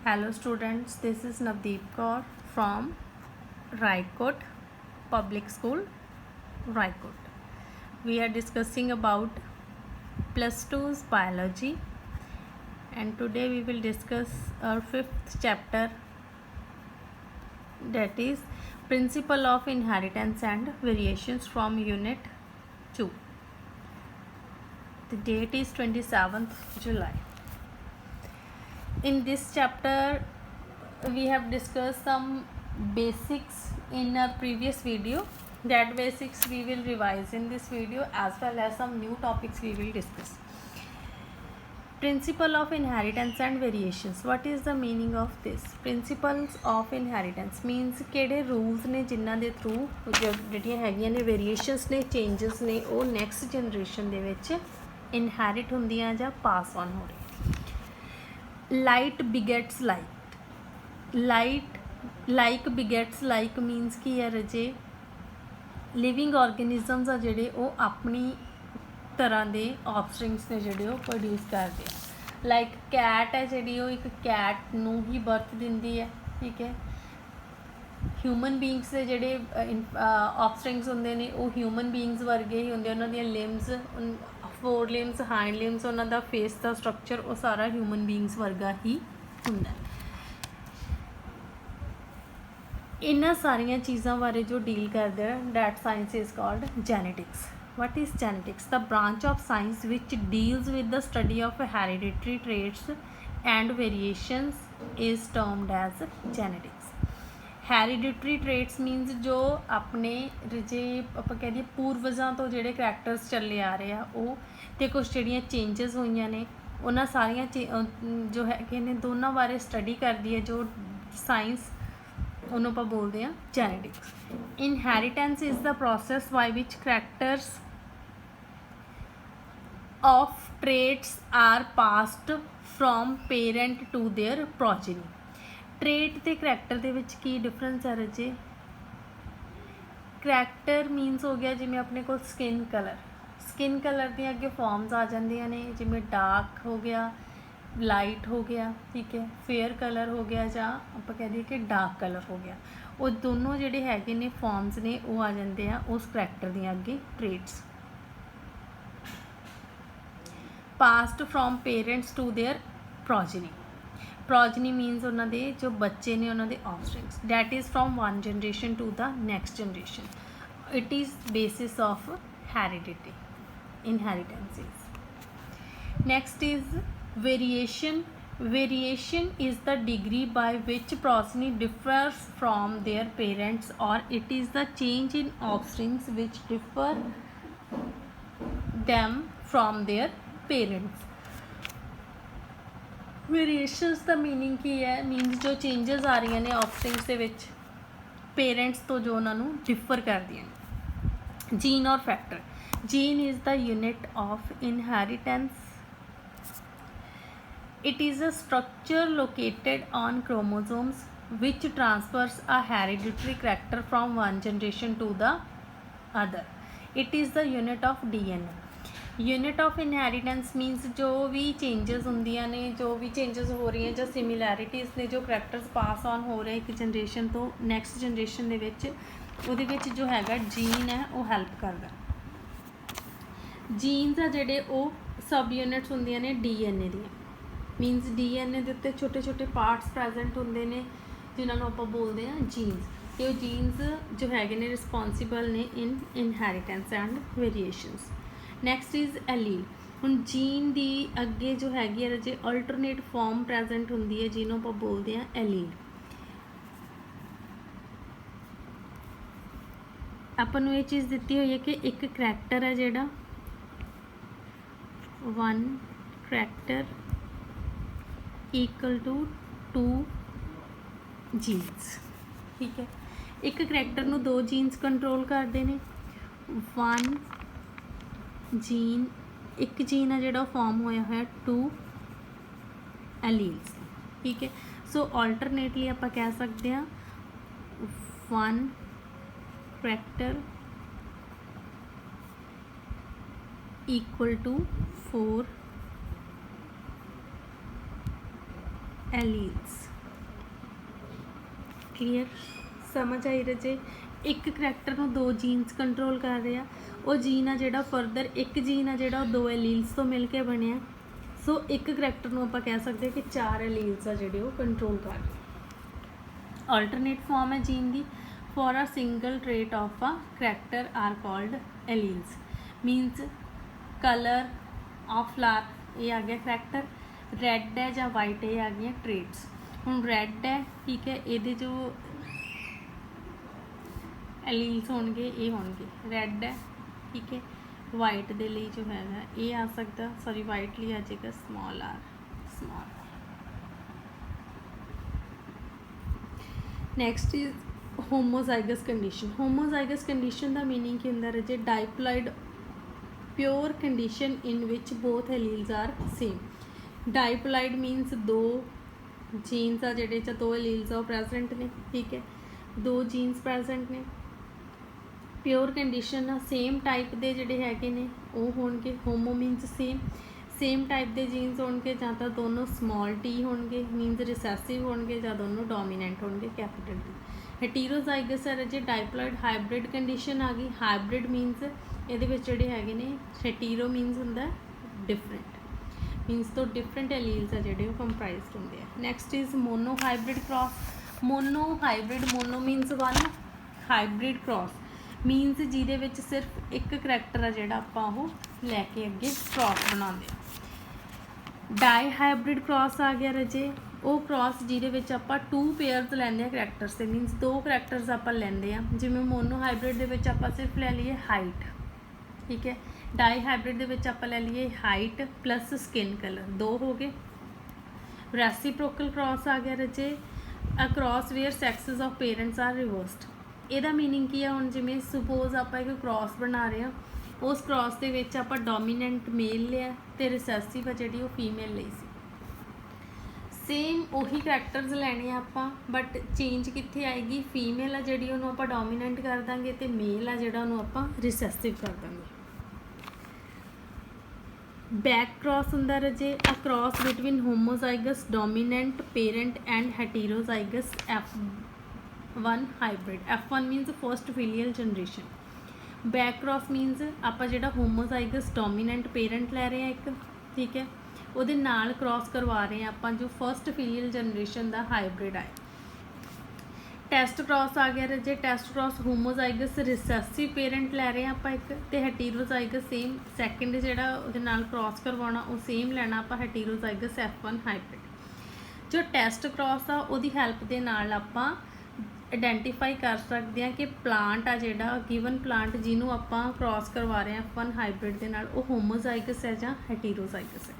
Hello students, this is Navdeep Kaur from Raikot Public School, Raikot. We are discussing about plus 2's biology, and today we will discuss our 5th chapter, that is Principle of Inheritance and Variations, from Unit 2. The date is 27th July. In this chapter we have discussed some basics in our previous video. That basics we will revise in this video, as well as some new topics we will discuss. Principle of inheritance and variations. What is the meaning of this? Principles of inheritance means ਕਿਹੜੇ rules ਨੇ ਜਿਨ੍ਹਾਂ ਦੇ through ਜਿਹੜੀਆਂ ਹੈਗੀਆਂ ਨੇ variations ਨੇ, changes ਨੇ, ਉਹ next generation ਦੇ ਵਿੱਚ inherit ਹੁੰਦੀਆਂ ਜਾਂ pass on ਹੋ ਰਹੀਆਂ. Light begets light. Like begets like means ਕੀ ਹੈ ਰਜੇ, ਲਿਵਿੰਗ ऑर्गेनिजम्स ਆ ਜਿਹੜੇ ਉਹ ਆਪਣੀ ਤਰ੍ਹਾਂ ਦੇ ਆਫਸਪ੍ਰਿੰਗਸ ਨੇ ਜਿਹੜੇ ਉਹ ਪ੍ਰੋਡਿਊਸ ਕਰਦੇ ਆ. ਲਾਈਕ ਕੈਟ ਹੈ ਜਿਹੜੀ ਉਹ ਇੱਕ ਕੈਟ ਨੂੰ ਹੀ ਬਰਥ ਦਿੰਦੀ ਹੈ, ਠੀਕ ਹੈ. ਹਿਊਮਨ ਬੀਇੰਗਸ ਦੇ ਜਿਹੜੇ ਆਫਸਪ੍ਰਿੰਗਸ ਹੁੰਦੇ ਨੇ ਉਹ ਹਿਊਮਨ ਬੀਇੰਗਸ ਵਰਗੇ ਹੀ ਹੁੰਦੇ, ਉਹਨਾਂ ਦੀਆਂ ਲਿੰਬਸ, ਫੋਰ ਲਿੰਬਸ, ਹਾਈਂਡ ਲਿੰਬਸ, ਉਹਨਾਂ ਦਾ ਫੇਸ ਦਾ ਸਟਰਕਚਰ ਉਹ ਸਾਰਾ ਹਿਊਮਨ ਬੀਇੰਗਸ ਵਰਗਾ ਹੀ ਹੁੰਦਾ. ਇਹਨਾਂ ਸਾਰੀਆਂ ਚੀਜ਼ਾਂ ਬਾਰੇ ਜੋ ਡੀਲ ਕਰਦੇ ਆ, that science is called genetics. What is genetics? The branch of science which deals with the study of hereditary traits and variations is termed as genetics. Hereditary traits means ਜੋ ਆਪਣੇ ਜੇ ਆਪਾਂ ਕਹਿ ਦਈਏ ਪੂਰਵਜਾਂ ਤੋਂ ਜਿਹੜੇ ਕਰੈਕਟਰਸ ਚੱਲੇ ਆ ਰਹੇ ਆ ਉਹ, ਤੇ ਕੁਛ ਜਿਹੜੀਆਂ ਚੇਂਜਸ ਹੋਈਆਂ ਨੇ ਉਹਨਾਂ ਸਾਰੀਆਂ ਜੋ ਹੈਗੇ ਨੇ ਦੋਨਾਂ ਬਾਰੇ ਸਟੱਡੀ ਕਰਦੀ ਹੈ ਜੋ ਸਾਇੰਸ, ਉਹਨੂੰ ਆਪਾਂ ਬੋਲਦੇ ਹਾਂ genetics. Inheritance is the process by which characters of traits are passed from parent to their progeny. Trait ਤੇ character ਦੇ ਵਿੱਚ ਕੀ difference ਹੈ ਰਜੇ? character means ਹੋ ਗਿਆ ਜਿਵੇਂ ਆਪਣੇ ਕੋਲ skin color ਦੀਆਂ ਅੱਗੇ forms ਆ ਜਾਂਦੀਆਂ ਨੇ, ਜਿਵੇਂ dark ਹੋ ਗਿਆ, light ਹੋ ਗਿਆ, ਠੀਕ ਹੈ, fair color ਹੋ ਗਿਆ, ਜਾਂ ਆਪਾਂ ਕਹਿ ਦਈਏ ਕਿ dark color ਹੋ ਗਿਆ. ਉਹ ਦੋਨੋਂ ਜਿਹੜੇ ਹੈਗੇ ਨੇ forms ਨੇ ਉਹ ਆ ਜਾਂਦੇ ਆ ਉਸ character ਦੀਆਂ ਅੱਗੇ traits. Passed from parents to their progeny means ਉਹਨਾਂ ਦੇ ਜੋ ਬੱਚੇ ਨੇ ਉਹਨਾਂ ਦੇ offsprings, that is from one generation to the next generation. It is basis of heredity, inheritances. Next is variation is the degree by which progeny differs from their parents, or it is the change in offsprings which differ them from their parents. Variations का meaning की है, मीनस जो changes आ रही ने offsprings दे विच parents तो जो उन्होंने differ कर दिया. जीन और factor. Gene is the unit of inheritance. It is a structure located on chromosomes which transfers a hereditary character from one generation to the other. It is the unit of DNA. Unit of inheritance means जो भी changes होंदियां ने, जो भी changes हो रही हैं ਜਾਂ सिमिलैरिटीज़ ने, जो करैक्टर्स पास ऑन हो रहे एक जनरेशन तो नैक्सट जनरेशन ਦੇ ਵਿੱਚ ਉਹਦੇ ਵਿੱਚ ਜੋ ਹੈਗਾ ਜੀਨ ਹੈ ਉਹ ਹੈਲਪ ਕਰਦਾ. ਜੀਨਸ ਆ ਜਿਹੜੇ ਉਹ ਸਬ ਯੂਨਿਟਸ ਹੁੰਦੀਆਂ ਨੇ DNA ਦੀਆਂ. ਮੀਨਸ DNA ਦੇ ਉੱਤੇ ਛੋਟੇ ਛੋਟੇ ਪਾਰਟਸ ਪ੍ਰੈਜ਼ੈਂਟ ਹੁੰਦੇ ਨੇ ਜਿਨ੍ਹਾਂ ਨੂੰ ਆਪਾਂ ਬੋਲਦੇ ਹਾਂ ਜੀਨਸ, ਤੇ ਉਹ ਜੀਨਸ ਜੋ ਹੈਗੇ ਨੇ ਰਿਸਪੋਂਸੀਬਲ ਨੇ in inheritance and variations. Next is allele. ਹੁਣ ਜੀਨ ਦੀ ਅੱਗੇ ਜੋ ਹੈਗੀ ਹੈ ਜੇ ਅਲਟਰਨੇਟ ਫਾਰਮ ਪ੍ਰੈਜ਼ੈਂਟ ਹੁੰਦੀ ਹੈ ਜਿਹਨੂੰ ਆਪਾਂ ਬੋਲਦੇ ਹਾਂ ਐਲੀਲ. ਆਪਾਂ ਨੂੰ ਇਹ ਚੀਜ਼ ਦਿੱਤੀ ਹੋਈ ਹੈ ਕਿ ਇੱਕ ਕਰੈਕਟਰ ਹੈ ਜਿਹੜਾ one character equal to 2 genes, ਠੀਕ ਹੈ. ਇੱਕ ਕਰੈਕਟਰ ਨੂੰ 2 ਜੀਨਸ ਕੰਟਰੋਲ ਕਰਦੇ ਨੇ. ਵਨ ਜੀਨ, ਇੱਕ ਜੀਨ ਆ ਜਿਹੜਾ ਫਾਰਮ ਹੋਇਆ ਹੋਇਆ 2 ਐਲੀਲਸ, ਠੀਕ ਹੈ. ਸੋ ਆਲਟਰਨੇਟਲੀ ਆਪਾਂ ਕਹਿ ਸਕਦੇ ਹਾਂ 1 character equal to 4 alleles. Clear समझ आई रजे। एक करैक्टर ਨੂੰ दो जीन्स कंट्रोल कर रहे हैं, वो जीन आ ਜਿਹੜਾ फर्दर एक जीन आ ਜਿਹੜਾ दो एलील्स तो मिल के ਬਣਿਆ। सो एक करैक्टर ਨੂੰ ਆਪਾਂ ਕਹਿ ਸਕਦੇ कि चार एलील्स आ ਜਿਹੜੇ ਉਹ कंट्रोल कर रहे। अल्टरनेट फॉर्म है जीन की for a single trait of a character are called alleles. Means colour of flower ये आ गया करैक्टर, रैड है या वाइट है ये आ गई ट्रेट्स। हुण रैड है ठीक है, ये जो एलील्स होणगे ये होणगे रैड है ठीक है। वाइट दे लिए जो है ये आ सकता, सॉरी वाइट लिए आ जाएगा small are small. Next is homozygous condition. Homozygous condition का मीनिंग की होंदा रजे diploid pure condition in which both alleles are same. Diploid means दो जीन्स आ जिहड़े च दो एलील्स आ प्रेजेंट ने ठीक है, दो जीन्स प्रेजेंट ने। प्योर कंडीशन सेम टाइप के जिहड़े हैगे ने वो होणगे, होमो मीनस सेम टाइप के जीन्स होणगे, जां तां दोनों स्मॉल टी होणगे मीनस रिसैसिव होणगे, जां दोनों डोमीनेंट होणगे कैपिटल टी। हेटेरोजाइगस है जे डाइप्लॉइड हाइब्रिड कंडीशन आ गई। हाइब्रिड मीनस ये जिहड़े हैगे ने हेटेरो मीनस हुंदा डिफरेंट, मीनस तो डिफरेंट एलील्स आ जिहड़े कंप्राइज्ड हुंदे आ। Next is monohybrid cross. Monohybrid, mono means one, hybrid cross means जिहदे विच सिर्फ एक करैक्टर आ जिहड़ा आपां ओह लैके अगे क्रॉस बनाउंदे आ। डाई हाइब्रिड क्रॉस आ गया रजे, वो क्रॉस जिहदे विच आपां टू पेयर्स लैंदे आ करैक्टर्स से, मीनस दो करैक्टर्स आपां लैंदे आ। जिवें मोनो हाइब्रिड दे विच आपां सिर्फ लै लईए हाइट ठीक है, डाई हाइब्रिड दे विच आपां लै लईए हाइट प्लस स्किन कलर, दो हो गए। रेसिप्रोकल क्रॉस आ गया रजे, a cross where sexes of parents are reversed. ਇਹਦਾ मीनिंग की है हुण जिवें सुपोज आपां एक क्रॉस बना रहे हैं, उस क्रॉस दे विच आपां डोमीनेंट मेल लिया ते रिसैसिव आ जिहड़ी वो फीमेल लई सी। सेम उही करैक्टर्स लैने आपां, बट चेंज कित्थे आएगी, फीमेल आ जिहड़ी उहनूं आपां डोमीनेंट कर दांगे ते मेल आ जिहड़ा उहनूं आपां रिसैसिव कर दांगे। बैक क्रॉस हुंदा रजे, a cross between homozygous dominant parent and heterozygous F1 hybrid. F1 means first filial generation. Back cross means आपां जिहड़ा होमोजाइगस डोमीनेंट पेरेंट लै रहे हैं एक ठीक है, ਉਹਦੇ ਨਾਲ क्रॉस करवा रहे हैं आपां जो फर्स्ट फिलियल जनरेशन का हाइब्रिड आए। टैस्ट क्रॉस आ गया रजे, टैस्ट क्रॉस होमोजाइगस रिसैसिव पेरेंट लै रहे हैं आपां एक, ते हेटेरोजाइगस सेम सैकेंड जिहड़ा ਉਹਦੇ ਨਾਲ क्रॉस करवाना वो सेम लैना आपां हेटेरोजाइगस F1 हाइब्रिड। जो टैस्ट क्रॉस आ ਉਹਦੀ हैल्प दे नाल आपां आइडेंटिफाई कर सकते हैं कि प्लांट आ जिहड़ा गिवन प्लांट जिन्हों आपां क्रॉस करवा रहे हैं F1 हाइब्रिड के नाल वो होमोजाइगस है जां हेटेरोजाइगस है।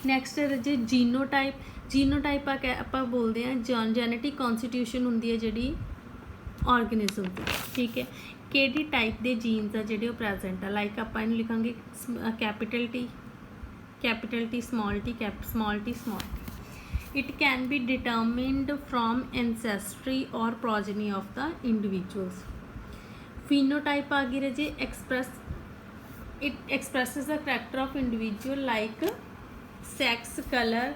नैक्सट है जी जीनोटाइप। जीनोटाइप आपां बोलते हैं जेनेटिक कॉन्स्टिट्यूशन हुंदी है जिहड़ी ऑर्गेनिज्म की ठीक है, किहड़ी टाइप के जीन्स आ जिहड़े प्रेजेंट आ। लाइक आपां इहनूं लिखांगे capital T small T small T small T. It can be determined from ancestry or progeny of the individuals. Phenotype आ गई रजे, it expresses the character of individual like sex, color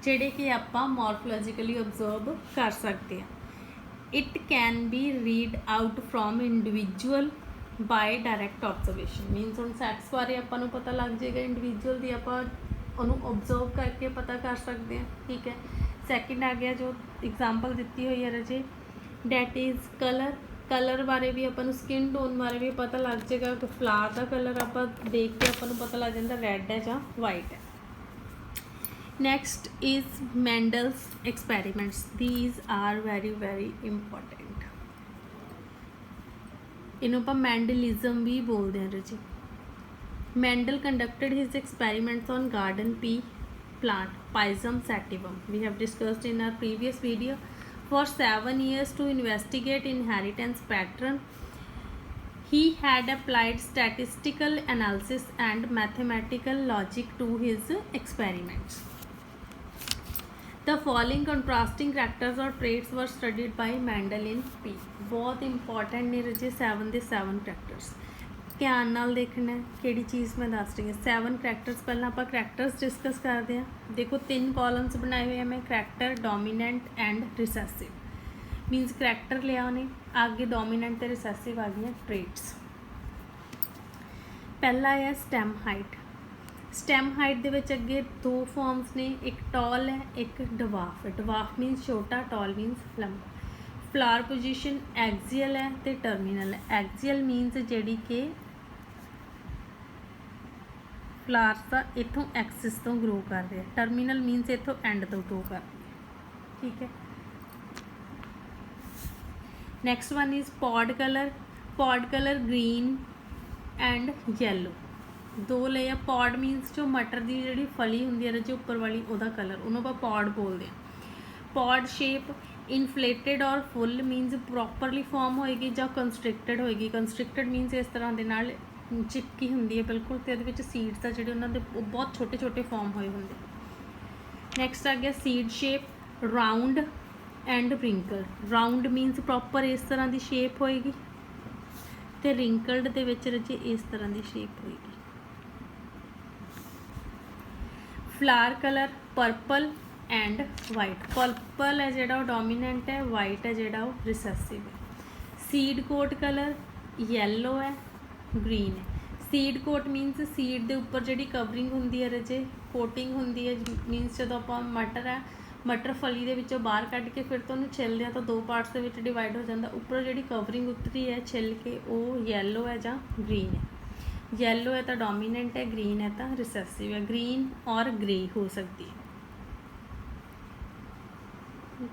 जिहड़े कि आपां morphologically observe कर सकते हैं। It can be read out from individual by direct observation। मीनस हुण सैक्स बारे आपां नूं पता लग जाएगा, इंडिविजुअल दी आपां उन्होंने ऑब्जर्व करके पता कर सकते हैं ठीक है। सैकेंड आ गया जो एग्जाम्पल दी हुई है रजे डैट इज़ कलर। कलर बारे भी अपन स्किन टोन बारे भी पता लग जाएगा कि फ्लावर का कलर आप देख के अपन पता लग जाता रैड है या वाइट है। Next is Mendel's experiments, these are very very important. इन्हों आप मैंडलिज्म भी बोलते हैं रजी। Mendel conducted his experiments on garden pea plant Pisum sativum. We have discussed in our previous video. For 7 years to investigate inheritance pattern, he had applied statistical analysis and mathematical logic to his experiments. The following contrasting characters or traits were studied by Mendel in pea. बहुत important ने रजे 7 के 7 characters। ध्यान नाल देखना है किहड़ी चीज़ मैं दस रही हूँ। 7 करैक्टर्स, पहला आप करैक्टर्स डिस्कस करते हैं। देखो 3 कॉलम्स बनाए हुए हैं मैं, character, dominant and recessive. Means character लिया उन्हें, आगे डोमीनेंट ते रिसेसिव आ गई ट्रेट्स। पहला है स्टैम हाइट। स्टैम हाइट दे विच अगे 2 फॉर्म्स ने, एक टॉल है एक डवाफ है। डवाफ मीनस छोटा, टॉल मीनस लंबा। फ्लावर पोजीशन एक्सियल है तो टर्मीनल है। एक्सियल मीनस जिहड़ी कि फ्लावर्स का इत्थों एक्सिस तो ग्रो कर रहे हैं। टर्मीनल मीनस इत्थों एंड तो ग्रो कर रहे हैं। ठीक है। Next one is pod colour. Pod colour green and yellow, 2 ले। पॉड मीनस जो मटर की जी फली होंगी है जो उपर वाली वह कलर, उन्होंने आप पॉड बोलते हैं। पॉड शेप इनफ्लेटेड और फुल मीनस प्रॉपरली फॉर्म होएगी या कंस्ट्रिक्टेड होएगी। कंस्ट्रिक्टेड मीनस इस तरह के नाल चिपकी होंगी है बिल्कुल, तो ये सीड्स आ जोड़े उन्होंने बहुत छोटे छोटे फॉर्म होए होंगे। नैक्सट आ गया seed shape, round and wrinkled. Round मीनस proper इस तरह की शेप होएगी, तो रिंकल्ड दे विच रजे इस तरह की शेप होएगी। Flower colour purple and white. Purple है जोड़ा डोमीनेंट है, वाइट है जोड़ा रिसेसिव है। सीड कोट कलर येलो है, ग्रीन है। सीड कोट मीनस सीड के उपर जी कवरिंग होंगी है रजे, कोटिंग होंगी है। मीनस जो आप मटर है, मटर फली के विचों बाहर कढ़ के फिर तो उन्होंने छिलते हैं तो 2 पार्ट्स के विच डिवाइड हो जाता। उपर जी कवरिंग उतरी है छिल के वो येलो है या ग्रीन है। येलो है तो डोमीनेंट है, ग्रीन है तो रिसेसिव है। ग्रीन और ग्रे हो सकती है,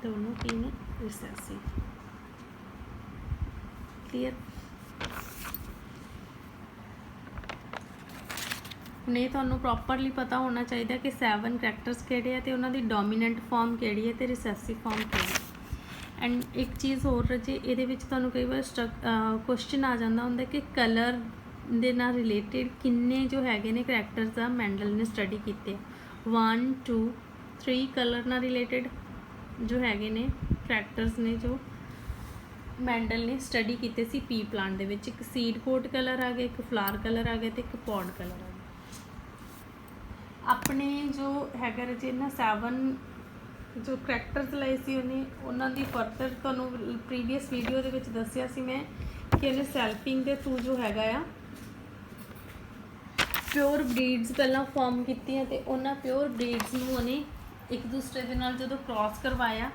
दोनों की ने रिसेसिव। क्लीयर। नहीं तो प्रॉपरली पता होना चाहिए कि 7 करैक्टर्स किहड़े तो उन्होंने डोमीनेंट फॉर्म किहड़ी है तो रिसेसिव फॉर्म किहड़ी। एंड एक चीज़ होर रजे, ये कई बार क्वेश्चन आ जाता होंगे कि कलर दे नाल रिलेटेड किन्ने जो हैगे ने करैक्टर्स आ मैंडल ने स्टडी किए। 1 2 3 कलर नाल रिलेटेड जो हैगे ने करैक्टर्स ने जो मैंडल ने स्टडी किए सी पी प्लांट दे विच। एक सीड कोट कलर आ गया, एक फ्लावर कलर आ गया तो एक पॉड कलर आ गया। अपने जो हैगा रजे इन्हां 7 जो करैक्टर्स लाए सी उन्हें उन्होंने फर्दर तुहानूं प्रीवियस वीडियो दे विच दस्सिया सी मैं कि उन्हें सैल्पिंग के थ्रू जो हैगा आ प्योर ब्रीड्स पहला फॉर्म की, तो उन्होंने प्योर ब्रीड्स नूं उन्हें एक दूसरे के नाल जो क्रॉस करवाया,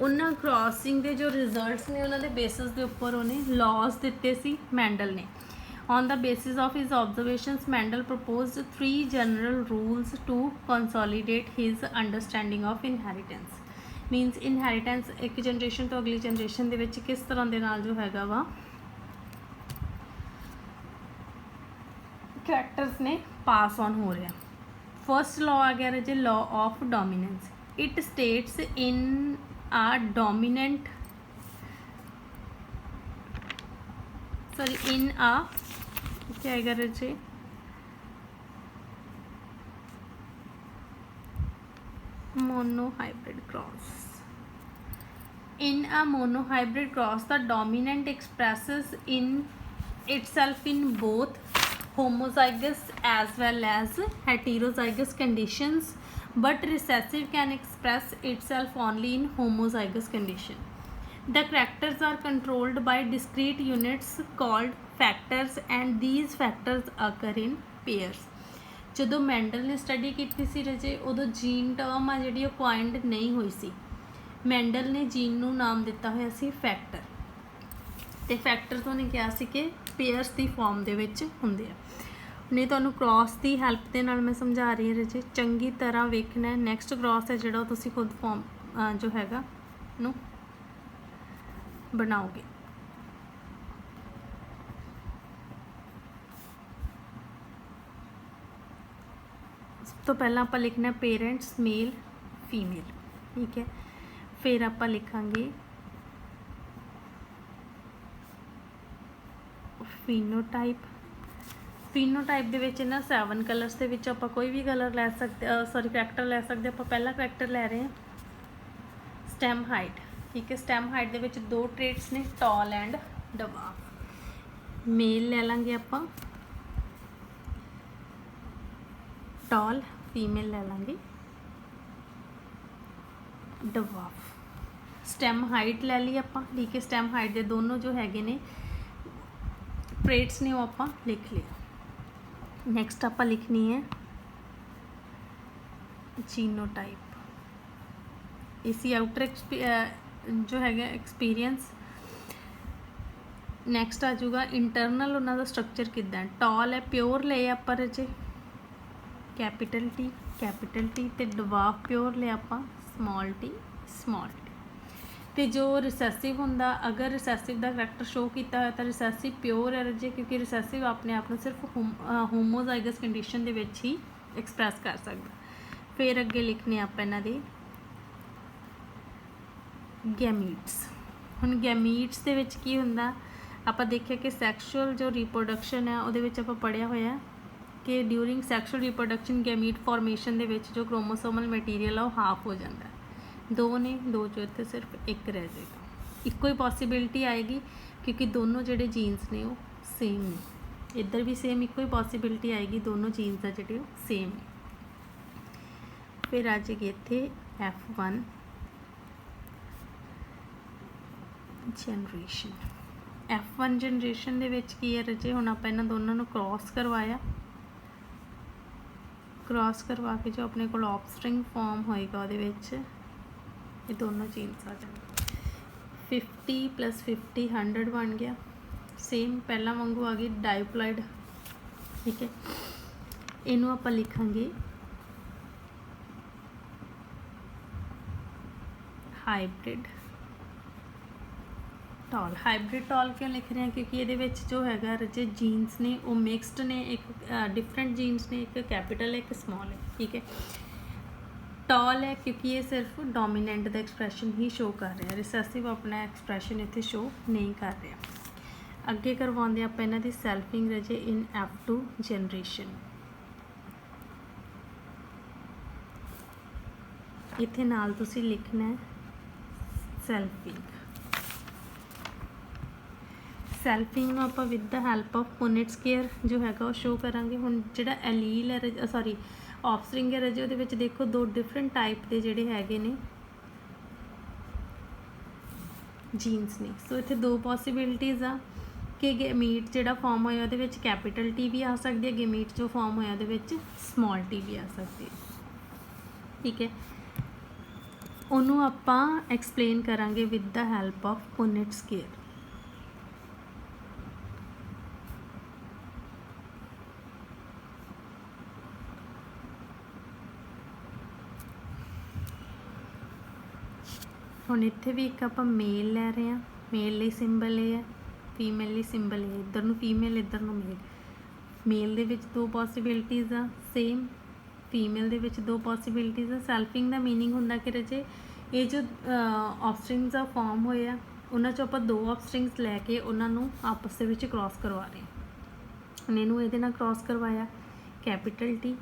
उन्होंने क्रॉसिंग के जो रिजल्ट्स ने उन्होंने बेसिस के उपर उन्हें लॉज दिते सी मैंडल ने। On the basis of his observations Mendel proposed 3 general rules to consolidate his understanding of inheritance. Means inheritance एक जनरेशन तो अगली जनरेशन के किस तरह के नाल जो हैगा वा करैक्टर्स ने पास ऑन हो रहा। फर्स्ट लॉ आ गया रजे law of dominance. It states in a dominant in आ क्या आएगा रजे monohybrid cross. In a monohybrid cross, the dominant expresses in itself in both homozygous as well as heterozygous conditions, but recessive can express itself only in homozygous condition. The characters are controlled by discrete units called factors, and these factors occur in pairs. ਜਦੋਂ medal ਨੇ study ਕੀਤੀ ਸੀ ਰਜੇ ਉਦੋਂ jean term ਆ ਜਿਹੜੀ ਉਹ ਕੁਆਇੰਡ ਨਹੀਂ ਹੋਈ ਸੀ। Medal ਨੇ ਜੀਨ ਨੂੰ ਨਾਮ ਦਿੱਤਾ ਹੋਇਆ ਸੀ ਫੈਕਟਰ, ਤੇ ਫੈਕਟਰ ਤੋਂ ਨੇ ਕਿਹਾ ਸੀ ਕਿ ਪੇਅਰਸ ਦੀ ਫਾਰਮ ਦੇ ਵਿੱਚ ਹੁੰਦੇ ਆ। ਨਹੀਂ ਤੁਹਾਨੂੰ ਕ੍ਰਾਸ ਦੀ ਹੈਲਪ ਦੇ ਨਾਲ ਮੈਂ ਸਮਝਾ ਰਹੀ ਹਾਂ ਰਜੇ, ਚੰਗੀ ਤਰ੍ਹਾਂ ਵੇਖਣਾ। ਨੈਕਸਟ ਕ੍ਰਾਸ ਹੈ ਜਿਹੜਾ ਉਹ ਤੁਸੀਂ ਖੁਦ ਫਾਰਮ ਜੋ ਹੈਗਾ ਨੂੰ ਬਣਾਓਗੇ। तो पहला आप लिखना पेरेंट्स मेल फीमेल, ठीक है। फिर आप लिखांगे फिनोटाइप। फिनोटाइप दे विच ना 7 कलर्स दे विच आप कोई भी कलर लै सकते, सॉरी करैक्टर लै सकते। आप पहला करैक्टर लै रहे हैं स्टैम हाइट, ठीक है। स्टैम हाइट दे विच 2 ट्रेट्स ने टॉल एंड डवाफ। मेल ले लांगे आपां टॉल, फीमेल ले लांगे डवार्फ। स्टैम हाइट ले ली आपां, ठीक है। स्टैम हाइट दे दोनों जो हैगे ने ट्रेट्स ने वो आपां लिख लिया। नैक्सट आपां लिखनी है जीनोटाइप। इसी आउटर जो है एक्सपीरियंस। नैक्सट आ जाऊगा इंटरनल उन्होंने स्ट्रक्चर किदा। टॉल है प्योर ले आपां रजे कैपिटल टी ते डवार्फ प्योर ले आपां स्मॉल टी। तो जो रिसैसिव होंदा, अगर रिसैसिव का करैक्टर शो किया हो तो रिसैसिव प्योर है रजे, क्योंकि रिसैसिव अपने आप को सिर्फ होमोजाइगस कंडीशन के ही एक्सप्रैस कर सकता। फिर अगे लिखने आप इन्हां दे गैमीट्स। हुण गैमीट्स दे विच की हुंदा, आपां देखिए कि सैक्शुअल जो रिप्रोडक्शन है उहदे विच आपां पढ़िया होया कि during sexual reproduction gamete formation दे विच जो क्रोमोसोमल मटीरियल है वो हाफ हो जाता है। दो ने, दो जो इत्थे सिर्फ एक रह जाएगा। इक्को ही पॉसीबिलिटी आएगी क्योंकि दोनों जोड़े जीन्स ने वो सेम ने। इधर भी सेम इक्को ही पॉसीबिलिटी आएगी, दोनों जीन्स का जोड़े सेम है। फिर आ जाएगी इत्थे F1 जनरेशन। F1 जनरेशन दे विच की है रजे, हुण आपां इन्हां दोनों नूं क्रॉस करवाया। क्रॉस करवा के जो अपने को ऑफस्प्रिंग फॉर्म होएगा उहदे विच ये दोनों जीन्स आ जाएंगे। 50 + 50 100 बन गया। सेम पहला वांगू आ गई डाइप्लॉइड, ठीक है। इनू आपां लिखांगे हाइब्रिड टॉल। हाइब्रिड टॉल क्यों लिख रहे हैं, क्योंकि ये जो है रजे जीन्स ने वो मिक्सड ने, एक डिफरेंट जीन्स ने, एक कैपिटल है एक स्मॉल है, ठीक है। टॉल है क्योंकि ये सिर्फ डोमीनेंट का एक्सप्रैशन ही शो कर रहा है, रिसैसिव अपना एक्सप्रैशन इतने शो नहीं कर रहा। अगे करवाते आप इन्हां दी सैल्फिंग रजे इन F2 जनरेशन। इत्थे नाल तुसी लिखना है सैल्फिंग। सैल्फिंग आप with the help of Punnett square जो है वो शो करांगे। हुण जिहड़ा एलील है सॉरी ऑफस्प्रिंग है रजे, उहदे देखो दो डिफरेंट टाइप के जिहड़े हैगे ने जीन्स ने। सो इत्थे दो पॉसीबिलिटीज़ आ कि गैमीट जिहड़ा फॉर्म होया उहदे विच कैपिटल टी भी आ सकती है, गैमीट जो फॉर्म होया उहदे विच स्मॉल टी भी आ सकती है, ठीक है। उन्होंने आपां एक्सप्लेन करांगे with the help of Punnett square. हुण इत्थे भी एक आपां मेल लै रहे हैं, मेल लई सिंबल ये है, फीमेल लई सिंबल ये, इधर नूं फीमेल इधर नूं मेल। मेल दे विच दो पॉसीबिलिटीज़ आ सेम, फीमेल दे विच दो पॉसीबिलिटीज़ आ। सैल्फिंग दा मीनिंग हुंदा कि रजे ये जो ऑफस्प्रिंग्स आ फॉर्म होया उन्हां चों आपां दो ऑफस्प्रिंग्स लैके उन्हां नूं आपस दे विच क्रॉस करवा रहे हैं। हुण इहनूं इहदे नाल क्रॉस करवाया कैपिटल टी,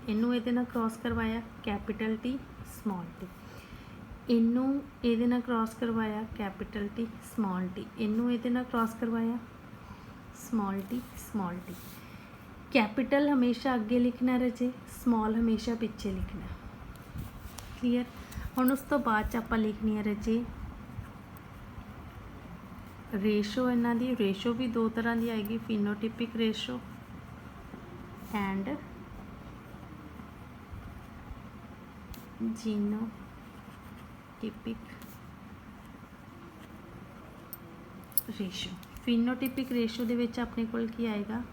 इनू ये क्रॉस करवाया कैपिटल टी स्मॉल टी, इनू ये क्रॉस करवाया कैपिटल टी स्मॉल टी, इनू ये क्रॉस करवाया स्मॉल टी। कैपिटल हमेशा अगे लिखना रजे, स्मॉल हमेशा पिछे लिखना, क्लीयर। हुण उस तो बाद आपां लिखनी है रजे रेशो। इन्हां दी रेशो भी दो तरह की आएगी, phenotypic ratio and genotypic ratio. Phenotypic ratio दे विच अपने कोल की आएगा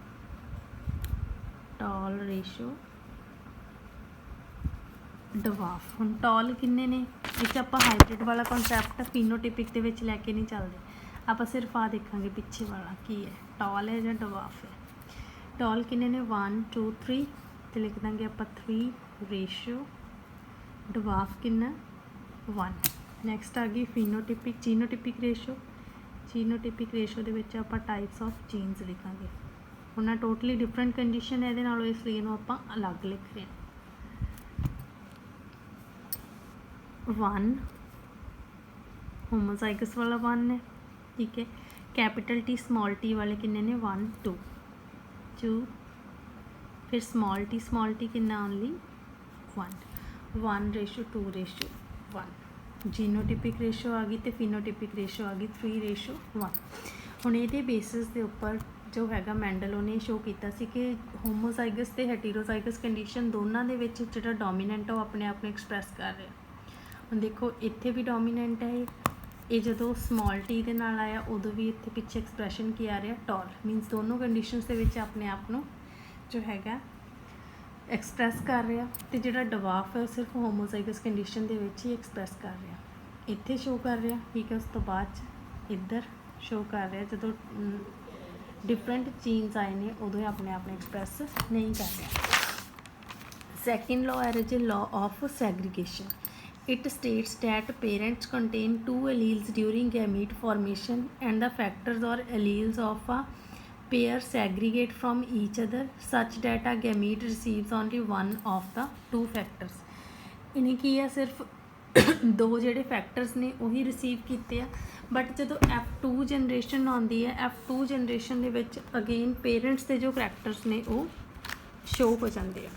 टॉल रेशो डवार्फ। हुण टॉल किन्ने ने, इस आपां हाइब्रिड वाला कॉन्सैप्ट फिनोटिपिक दे विच लैके नहीं चलते, आपां सिर्फ आ देखांगे पिछे वाला की है, टॉल है या डवार्फ है। टॉल किन्ने ने 1 2 3 तो लिख देंगे आपां 3 रेशो, डवार्फ किन्ना 1। नैक्सट आ गई phenotypic genotypic ratio. Genotypic ratio दे विच आपां टाइप्स ऑफ जीन्स लिखांगे। उन्हें टोटली डिफरेंट कंडीशन है इहदे नालों, इसलिए इहनूं आपां अलग लिख रहे हैं। 1 होमोजाइगस वाला 1 है, ठीक है। कैपिटल टी स्मॉल टी वाले किन्ने ने 1 2 2, फिर स्मॉल टी किन्ना ओनली 1 1:2:1, जीनोटिपिक रेशो आ गई तो फिनोटिपिक रेशो आ गई 3:1। हुण इहदे बेसिस दे उपर जो हैगा मैंडल ने शो किया कि होमोजाइगस ते हेटेरोजाइगस कंडीशन दोनों दे विच जिहड़ा डोमीनेंट है वो अपने आप को एक्सप्रैस कर रहा। हुण देखो इत्थे भी डोमीनेंट है ये जो स्मॉल टी दे नाल आया उदों भी इत्थे पिछे एक्सप्रैशन की आ रहा टॉल, मीनस दोनों कंडीशनस दे विच अपने आप को जो हैगा एक्सप्रैस कर रहा। तो जिहड़ा डवाफ है सिर्फ होमोजाइगस कंडीशन दे विच ही एक्सप्रैस कर रहा, इत्थे शो कर रहा, ठीक है। उस तो बाद इधर शो कर रहा जो डिफरेंट जीन्स आए ने उदों अपने आप ने एक्सप्रैस नहीं कर रहा। सैकेंड लॉ है जी law of segregation. It states that parents contain two alleles during gamete formation and the factors or alleles of a pair segregate from each other such that a gamete receives only one of the two factors। इन्हें की है सिर्फ दो जोड़े factors ने वही receive किए हैं, बट जो F2 जनरेशन आती है F2 जनरेशन के अगेन पेरेंट्स के जो करैक्टर्स ने वो शो हो जाते हैं।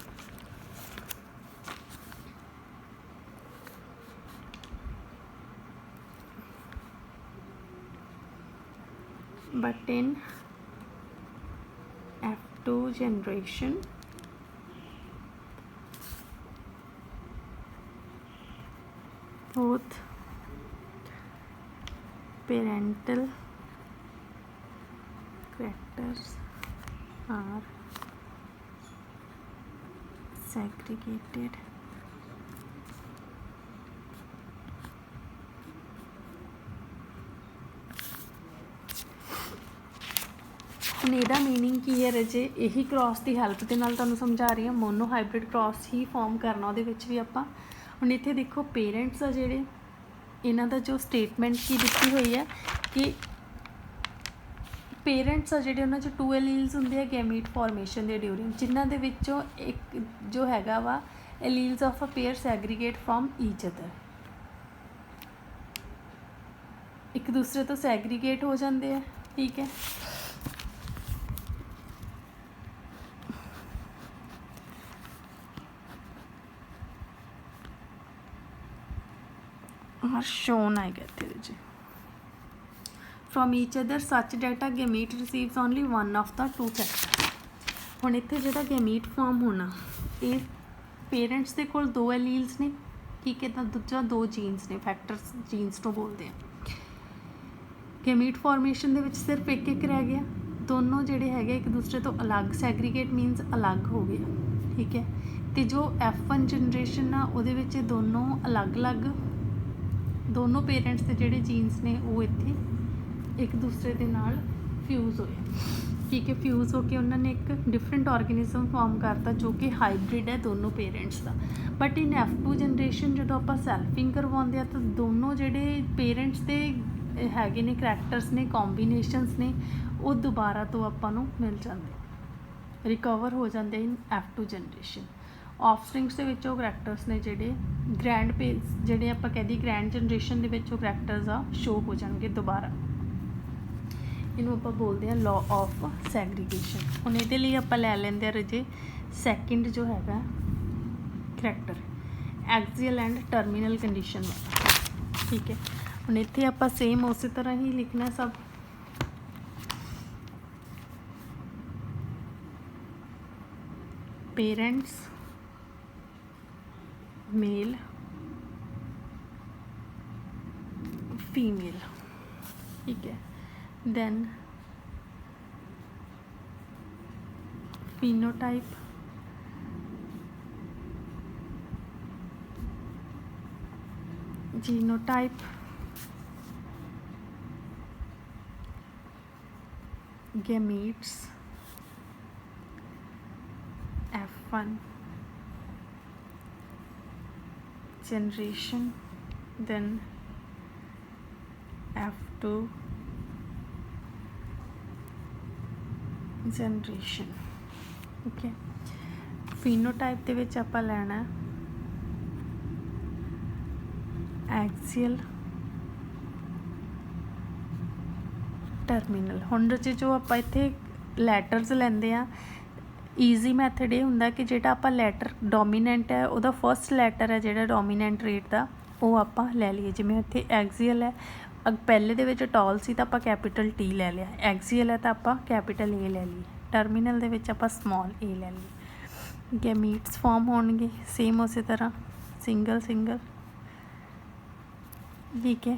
But in F2 generation both parental characters are segregated ਹੁਣ ਇਹਦਾ मीनिंग की है रजे यही क्रॉस की हैल्प के नाल तुहानूं समझा रही हूँ। मोनो हाइब्रिड क्रॉस ही फॉर्म करना वो भी आपां हुण इत्थे देखो पेरेंट्स आ जिहड़े इन्हां दा जो स्टेटमेंट की दिती हुई है कि पेरेंट्स आ जिहड़े उन्हां 'च 2 एलील्स हुंदे आ गैमीट फॉर्मेशन दे ड्यूरिंग, जिन्हां दे विच्चों एक जो हैगा वा alleles of a pair segregate from each other, एक दूसरे तो सैग्रीगेट हो जाते हैं, ठीक है। और शोन आई कहते हैं जी from each other such that a gamete receives only one of the two factors. हुण इत्थे जिहड़ा गैमीट फॉर्म होना ये पेरेंट्स के कोल 2 एलील्स ने, ठीक है, तो दूजा 2 जीन्स ने, फैक्टर्स जीन्स तो बोलते हैं। गैमीट फॉर्मेशन दे विच सिर्फ एक रह गया, दोनों जिहड़े हैगे एक दूसरे तो अलग सैग्रीगेट मीनस अलग हो गया, ठीक है। तो जो F1 जनरेशन आ उहदे विच दोनों अलग अलग दोनों पेरेंट्स के जोड़े जीन्स ने वो इत्थे एक दूसरे के नाल फ्यूज़ होए, ठीक है। फ्यूज़ होकर उन्होंने एक डिफरेंट ऑर्गेनिज्म फॉर्म करता जो कि हाइब्रिड है दोनों पेरेंट्स का। बट इन F2 जनरेशन जो आप सैल्फिंग करवाते हैं तो दोनों जोड़े पेरेंट्स के हैगे ने करैक्टर्स ने कॉम्बीनेशनस ने वो दोबारा तो आपां नूं मिल जाते, रिकवर हो जाते इन F2 जनरेशन। ऑफस्प्रिंग्स के करैक्टर्स ने जोड़े ग्रैंड पेज जोड़े आप कह दी ग्रैंड जनरेशन के करैक्टर्स आ शो हो जाएंगे दोबारा, इनू आप बोलते हैं लॉ ऑफ सैग्रीगेशन। हुण इहदे लई आपां लै लैंदे रजे सैकेंड जो हैगा character axial and terminal condition वाला, ठीक है। हुण इत्थे आपां सेम उस तरह ही लिखना सब, पेरेंट्स मेल फीमेल, ठीक है। Then phenotype genotype gametes F1 generation, then F2 generation, okay. Phenotype दे विच आपां लैना एक्सियल ਟਰਮੀਨਲ। ਹੁਣ ਬੱਚੇ ਜੋ ਆਪਾਂ ਇੱਥੇ ਲੈਟਰਸ ਲੈਂਦੇ ਆ, ਈਜ਼ੀ ਮੈਥਡ ਇਹ ਹੁੰਦਾ ਕਿ ਜਿਹੜਾ ਆਪਾਂ ਲੈਟਰ ਡੋਮੀਨੈਂਟ ਹੈ ਉਹਦਾ ਫਸਟ ਲੈਟਰ ਹੈ ਜਿਹੜਾ ਡੋਮੀਨੈਂਟ ਰੇਟ ਦਾ ਉਹ ਆਪਾਂ ਲੈ ਲਈਏ। ਜਿਵੇਂ ਇੱਥੇ ਐਕਸੀਅਲ ਹੈ, ਪਹਿਲੇ ਦੇ ਵਿੱਚ ਟੌਲ ਸੀ ਤਾਂ ਆਪਾਂ ਕੈਪੀਟਲ ਟੀ ਲੈ ਲਿਆ, ਐਕਸੀਅਲ ਹੈ ਤਾਂ ਆਪਾਂ ਕੈਪੀਟਲ ਏ ਲੈ ਲਈਏ, ਟਰਮੀਨਲ ਦੇ ਵਿੱਚ ਆਪਾਂ ਸਮਾਲ ਏ ਲੈ ਲਈਏ। ਠੀਕ ਹੈ, ਮੀਟਸ ਫਾਰਮ ਹੋਣਗੇ ਸੇਮ ਉਸੇ ਤਰ੍ਹਾਂ ਸਿੰਗਲ ਸਿੰਗਲ। ਠੀਕ ਹੈ,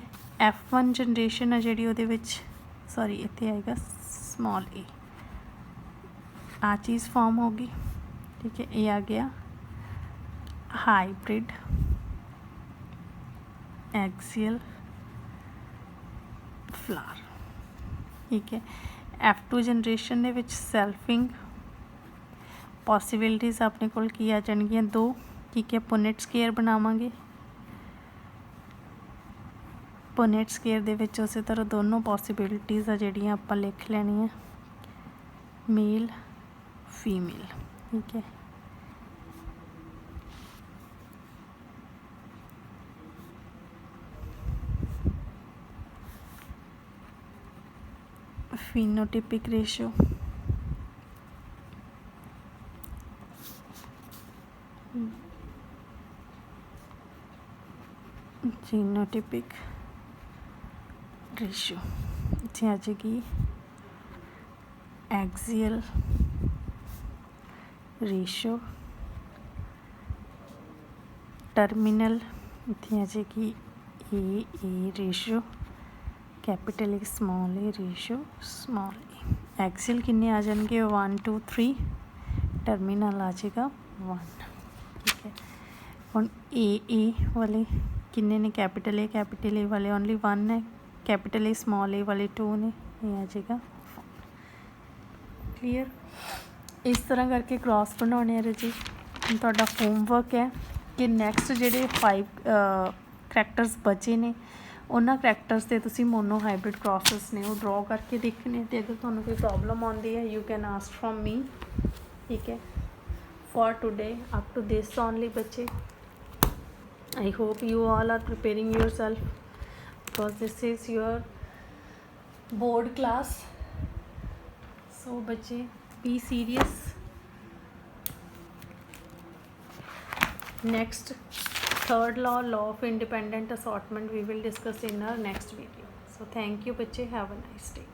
F1 ਜਨਰੇਸ਼ਨ ਹੈ ਜਿਹੜੀ ਉਹਦੇ ਵਿੱਚ ਸੌਰੀ ਇੱਥੇ ਆਏਗਾ ਸਮਾਲ ਏ, ਆ ਚੀज़ फॉर्म होगी। ठीक है, ये आ गया हाइब्रिड एक्सियल फ्लावर। ठीक है, F2 जनरेशन ਦੇ ਵਿੱਚ ਸੈਲਫਿੰਗ ਪੋਸੀਬਿਲਿਟੀਜ਼ ਆਪਣੇ ਕੋਲ ਕੀ ਆ ਜਾਣਗੀਆਂ 2। ਠੀਕ ਹੈ, ਪੁਨੇਟ ਸਕੇਅਰ ਬਣਾਵਾਂਗੇ, ਪੁਨੇਟ ਸਕੇਅਰ ਦੇ ਵਿੱਚ ਉਸੇ ਤਰ੍ਹਾਂ ਦੋਨੋਂ ਪੋਸੀਬਿਲਿਟੀਜ਼ ਆ ਜਿਹੜੀਆਂ ਆਪਾਂ ਲਿਖ ਲੈਣੀਆਂ, ਮੇਲ फीमेल। ठीक है, phenotypic ratio जीनोटिपिक रेशियो इतनी आ जाएगी एक्सियल रेशो, टर्मिनल इतनी आ जाएगी A ratio, capital A small A ratio small A. Axial किन्ने आ जाएंगे 1 2 3, टर्मिनल आ जाएगा 1। ठीक है, हम ए वाले किन्ने ने कैपिटल ए वाले ओनली 1 है, कैपिटल ए स्मॉल ए वाले 2 ने, ये आ जाएगा 4। क्लीयर, इस तरह करके क्रॉस बनाने राजी। ਹੁਣ ਤੁਹਾਡਾ ਹੋਮਵਰਕ ਹੈ ਕਿ ਨੈਕਸਟ ਜਿਹੜੇ 5 ਕਰੈਕਟਰਸ ਬਚੇ ਨੇ ਉਹਨਾਂ ਕਰੈਕਟਰਸ 'ਤੇ ਤੁਸੀਂ ਮੋਨੋ ਹਾਈਬ੍ਰਿਡ ਕ੍ਰੋਸਸ ਨੇ ਉਹ ਡਰਾਅ ਕਰਕੇ ਦੇਖਣੇ। ਅਤੇ ਅਗਰ ਤੁਹਾਨੂੰ ਕੋਈ ਪ੍ਰੋਬਲਮ ਆਉਂਦੀ ਹੈ you can ask from me. ਠੀਕ ਹੈ, for today up to this only बच्चे। I hope you all are preparing yourself because this is your board class, so बच्चे be serious। next third law of independent assortment we will discuss in our next video। so thank you बच्चे, have a nice day।